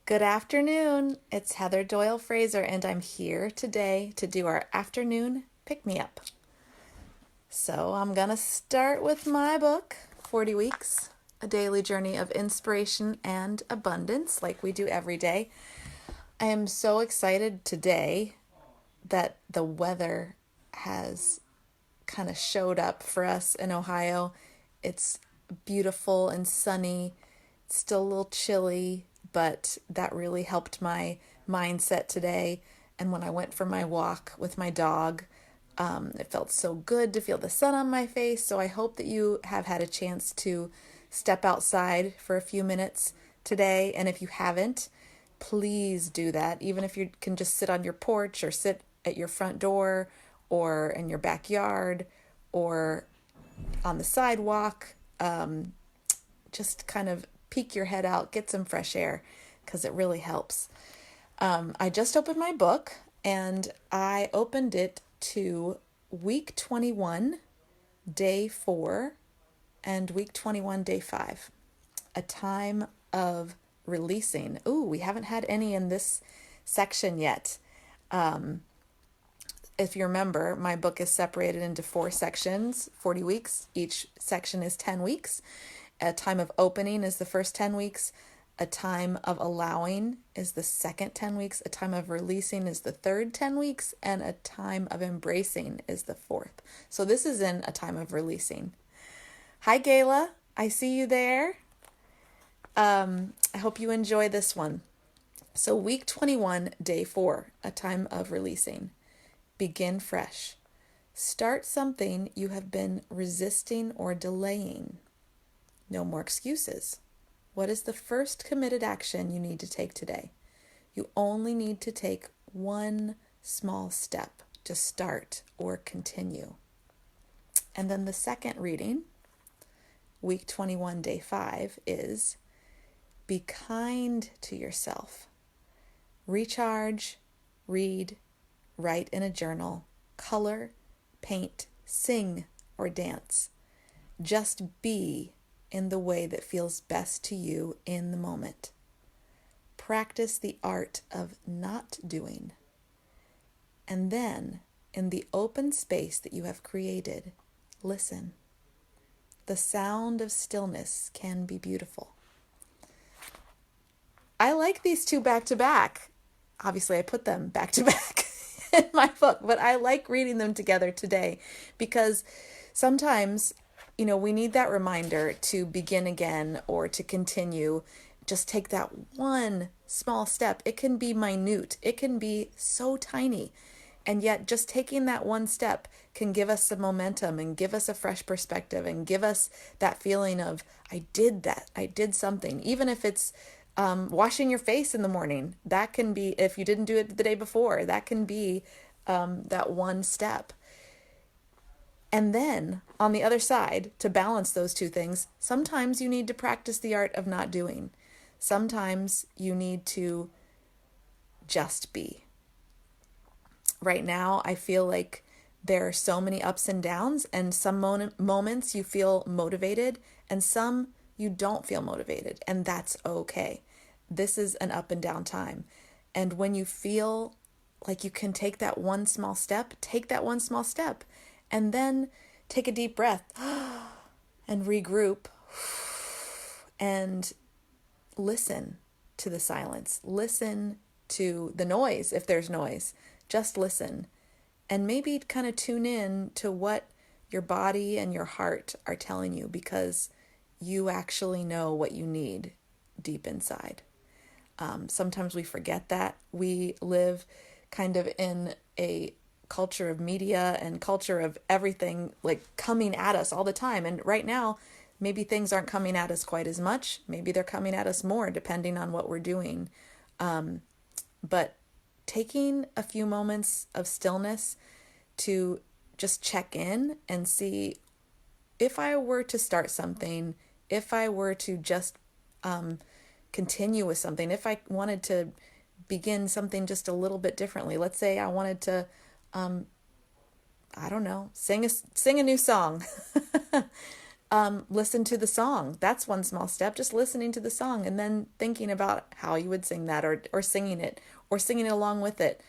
Good afternoon. It's Heather Doyle Fraser, and I'm here today to do our afternoon pick me up. So, I'm going to start with my book, 40 Weeks, A Daily Journey of Inspiration and Abundance, like we do every day. I am so excited today that the weather has kind of showed up for us in Ohio. It's beautiful and sunny. It's still a little chilly, but that really helped my mindset today. And when I went for my walk with my dog, it felt so good to feel the sun on my face. So I hope that you have had a chance to step outside for a few minutes today. And if you haven't, please do that. Even if you can just sit on your porch or sit at your front door or in your backyard or on the sidewalk, just kind of peek your head out, get some fresh air, because it really helps. I just opened my book and I opened it to week 21, day 4, and week 21, day 5. A time of releasing. Ooh, we haven't had any in this section yet. If you remember, my book is separated into 4 sections, 40 weeks. Each section is 10 weeks. A time of opening is the first 10 weeks. A time of allowing is the second 10 weeks. A time of releasing is the third 10 weeks. And a time of embracing is the fourth. So this is in a time of releasing. Hi, Gayla. I see you there. I hope you enjoy this one. So week 21, day 4, a time of releasing. Begin fresh. Start something you have been resisting or delaying. No more excuses. What is the first committed action you need to take today? You only need to take one small step to start or continue. And then the second reading, week 21, day 5, is be kind to yourself. Recharge, read, write in a journal, color, paint, sing, or dance. Just be in the way that feels best to you in the moment. Practice the art of not doing. And then, in the open space that you have created, listen. The sound of stillness can be beautiful. I like these two back to back. Obviously, I put them back to back in my book, but I like reading them together today because sometimes we need that reminder to begin again or to continue. Just take that one small step. It can be minute. It can be so tiny. And yet just taking that one step can give us some momentum and give us a fresh perspective and give us that feeling of, I did that. I did something. Even if it's washing your face in the morning. That can be, if you didn't do it the day before, that can be that one step. And then on the other side, to balance those two things, sometimes you need to practice the art of not doing. Sometimes you need to just be. Right now, I feel like there are so many ups and downs, and some moments you feel motivated, and some you don't feel motivated, and that's okay. This is an up and down time. And when you feel like you can take that one small step, take that one small step. And then take a deep breath and regroup and listen to the silence. Listen to the noise if there's noise. Just listen. And maybe kind of tune in to what your body and your heart are telling you, because you actually know what you need deep inside. Sometimes we forget that. We live kind of in a culture of media and culture of everything like coming at us all the time. And right now, maybe things aren't coming at us quite as much. Maybe they're coming at us more depending on what we're doing. But taking a few moments of stillness to just check in and see, if I were to start something, if I were to just continue with something, if I wanted to begin something just a little bit differently. Let's say I wanted to I don't know, sing a new song. Listen to the song. That's one small step, just listening to the song and then thinking about how you would sing that, or singing it, or singing it along with it.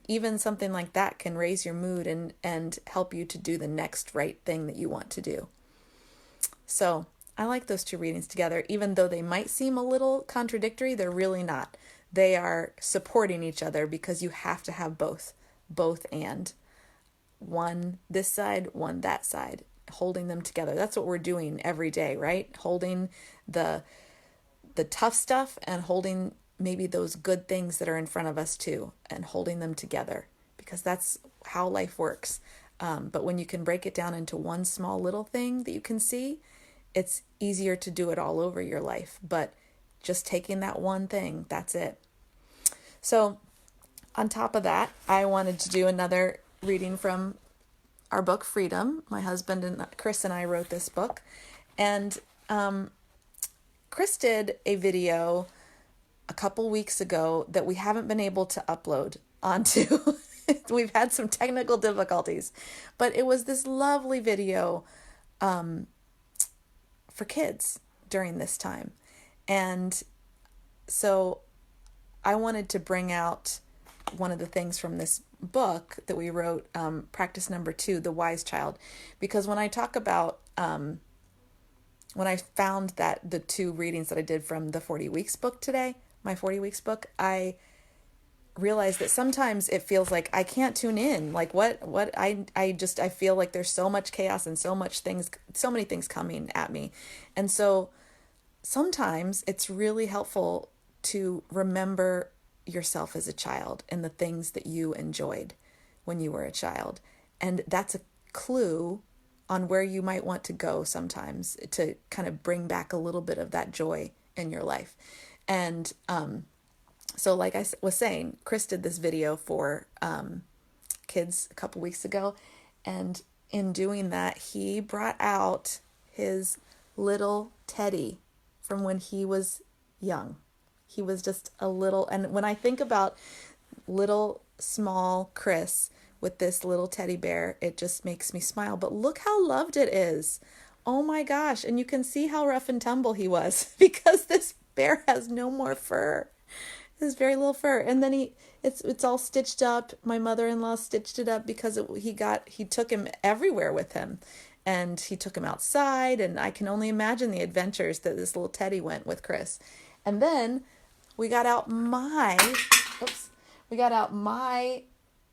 Even something like that can raise your mood and help you to do the next right thing that you want to do. So I like those two readings together. Even though they might seem a little contradictory, they're really not. They are supporting each other because you have to have both and. One this side, one that side, holding them together. That's what we're doing every day, right? Holding the tough stuff and holding maybe those good things that are in front of us too, and holding them together, because that's how life works. But when you can break it down into one small little thing that you can see, it's easier to do it all over your life. But just taking that one thing, that's it. So on top of that, I wanted to do another reading from our book, Freedom. My husband and Chris and I wrote this book. And Chris did a video a couple weeks ago that we haven't been able to upload onto. We've had some technical difficulties. But it was this lovely video for kids during this time. And so I wanted to bring out one of the things from this book that we wrote, practice number 2, The Wise Child. Because when I talk about, when I found that the 2 readings that I did from the 40 Weeks book today, my 40 Weeks book, I realized that sometimes it feels like I can't tune in. Like I feel like there's so much chaos and so many things coming at me. And so sometimes it's really helpful to remember yourself as a child and the things that you enjoyed when you were a child. And that's a clue on where you might want to go sometimes to kind of bring back a little bit of that joy in your life. And so like I was saying, Chris did this video for kids a couple weeks ago. And in doing that, he brought out his little Teddy from when he was young. He was just a little, and when I think about little small Chris with this little teddy bear, it just makes me smile. But look how loved it is. Oh my gosh. And you can see how rough and tumble he was because this bear has no more fur. There's very little fur. And then it's all stitched up. My mother-in-law stitched it up because he took him everywhere with him. And he took him outside, and I can only imagine the adventures that this little teddy went with Chris. And then we got out my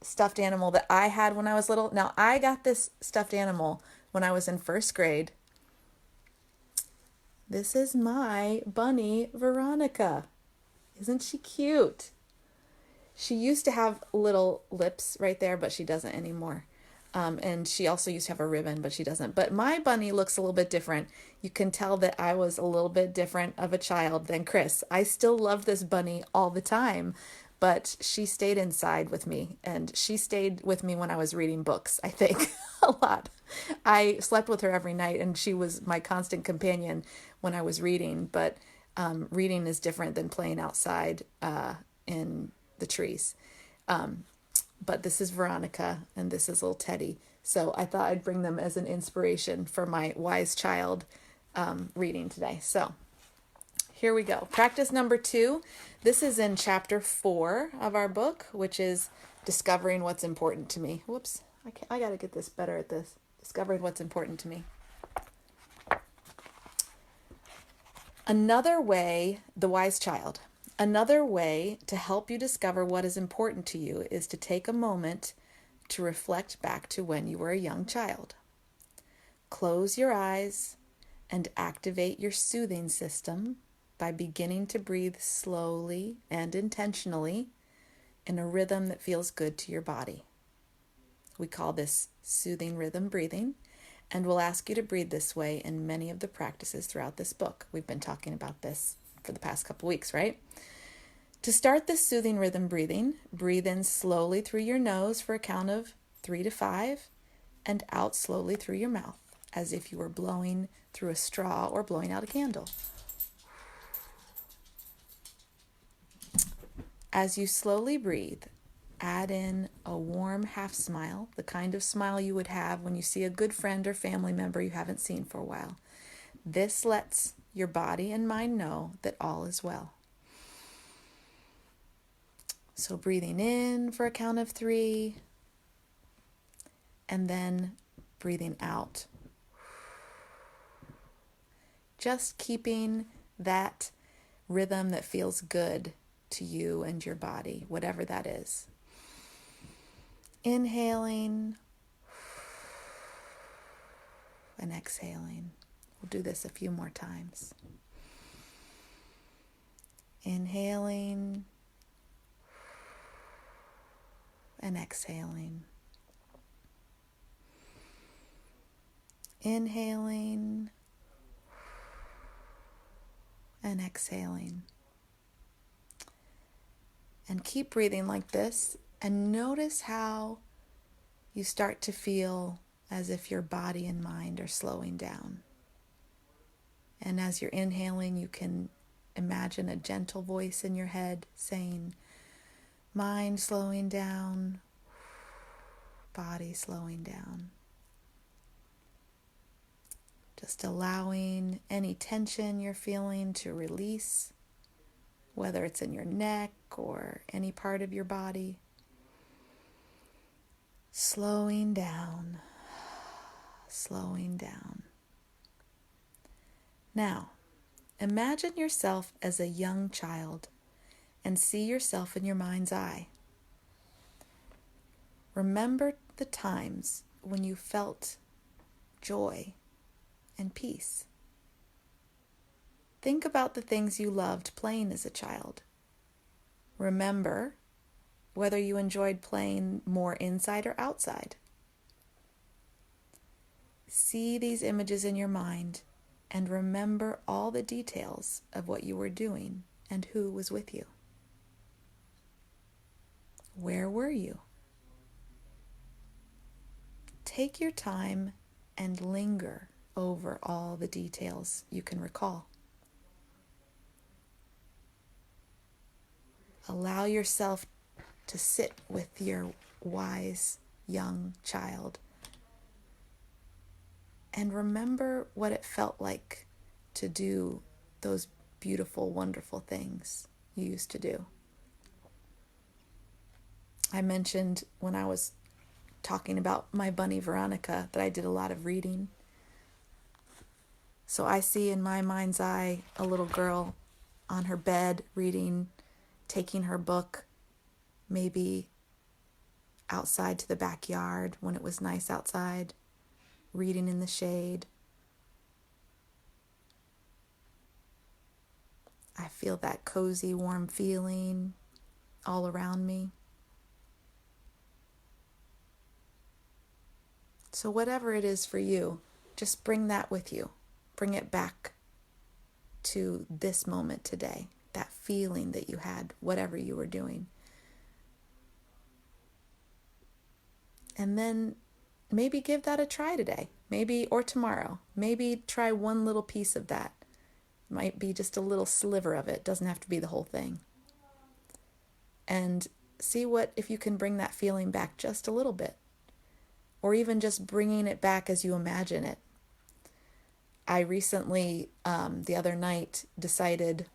stuffed animal that I had when I was little. Now, I got this stuffed animal when I was in 1st grade. This is my bunny, Veronica. Isn't she cute? She used to have little lips right there, but she doesn't anymore. And she also used to have a ribbon, but she doesn't. But my bunny looks a little bit different. You can tell that I was a little bit different of a child than Chris. I still love this bunny all the time, but she stayed inside with me, and she stayed with me when I was reading books, I think, a lot. I slept with her every night, and she was my constant companion when I was reading, but reading is different than playing outside in the trees. But this is Veronica, and this is little Teddy. So I thought I'd bring them as an inspiration for my Wise Child reading today. So here we go. Practice number 2. This is in chapter 4 of our book, which is discovering what's important to me. Whoops, I got to get this better at this. Discovering what's important to me. Another way, the Wise Child. Another way to help you discover what is important to you is to take a moment to reflect back to when you were a young child. Close your eyes and activate your soothing system by beginning to breathe slowly and intentionally in a rhythm that feels good to your body. We call this soothing rhythm breathing, and we'll ask you to breathe this way in many of the practices throughout this book. We've been talking about this for the past couple weeks, right? To start this soothing rhythm breathing, breathe in slowly through your nose for a count of 3 to 5, and out slowly through your mouth, as if you were blowing through a straw or blowing out a candle. As you slowly breathe, add in a warm half smile, the kind of smile you would have when you see a good friend or family member you haven't seen for a while. This lets your body and mind know that all is well. So breathing in for a count of 3, and then breathing out. Just keeping that rhythm that feels good to you and your body, whatever that is. Inhaling and exhaling. We'll do this a few more times. Inhaling and exhaling. Inhaling and exhaling. And keep breathing like this, and notice how you start to feel as if your body and mind are slowing down. And as you're inhaling, you can imagine a gentle voice in your head saying, mind slowing down, body slowing down. Just allowing any tension you're feeling to release, whether it's in your neck or any part of your body. Slowing down, slowing down. Now, imagine yourself as a young child and see yourself in your mind's eye. Remember the times when you felt joy and peace. Think about the things you loved playing as a child. Remember whether you enjoyed playing more inside or outside. See these images in your mind and remember all the details of what you were doing and who was with you. Where were you? Take your time and linger over all the details you can recall. Allow yourself to sit with your wise young child and remember what it felt like to do those beautiful, wonderful things you used to do. I mentioned when I was talking about my bunny Veronica that I did a lot of reading. So I see in my mind's eye a little girl on her bed reading, taking her book, maybe outside to the backyard when it was nice outside, reading in the shade. I feel that cozy, warm feeling all around me. So whatever it is for you, just bring that with you. Bring it back to this moment today, that feeling that you had, whatever you were doing. And then maybe give that a try today, maybe, or tomorrow. Maybe try one little piece of that. It might be just a little sliver of it. It doesn't have to be the whole thing. And see if you can bring that feeling back just a little bit, or even just bringing it back as you imagine it. I recently, the other night, decided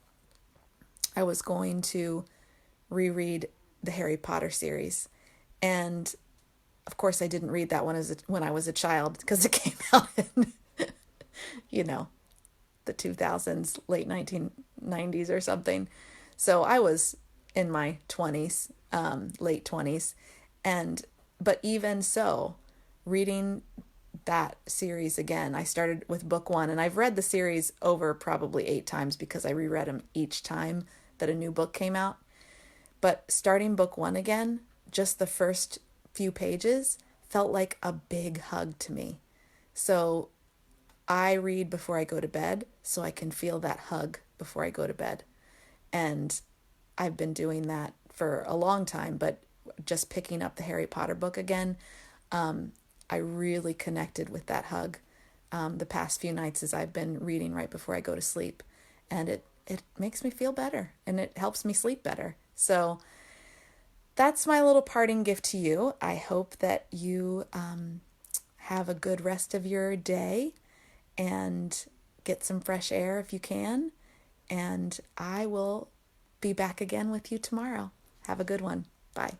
I was going to reread the Harry Potter series. And of course, I didn't read that one when I was a child because it came out in, the 2000s, late 1990s or something. So I was in my 20s, late 20s. But even so, reading that series again, I started with book 1, and I've read the series over probably 8 times because I reread them each time that a new book came out. But starting book 1 again, just the first few pages felt like a big hug to me. So I read before I go to bed so I can feel that hug before I go to bed. And I've been doing that for a long time, but just picking up the Harry Potter book again, I really connected with that hug the past few nights as I've been reading right before I go to sleep. And it makes me feel better, and it helps me sleep better. So that's my little parting gift to you. I hope that you have a good rest of your day and get some fresh air if you can. And I will be back again with you tomorrow. Have a good one. Bye.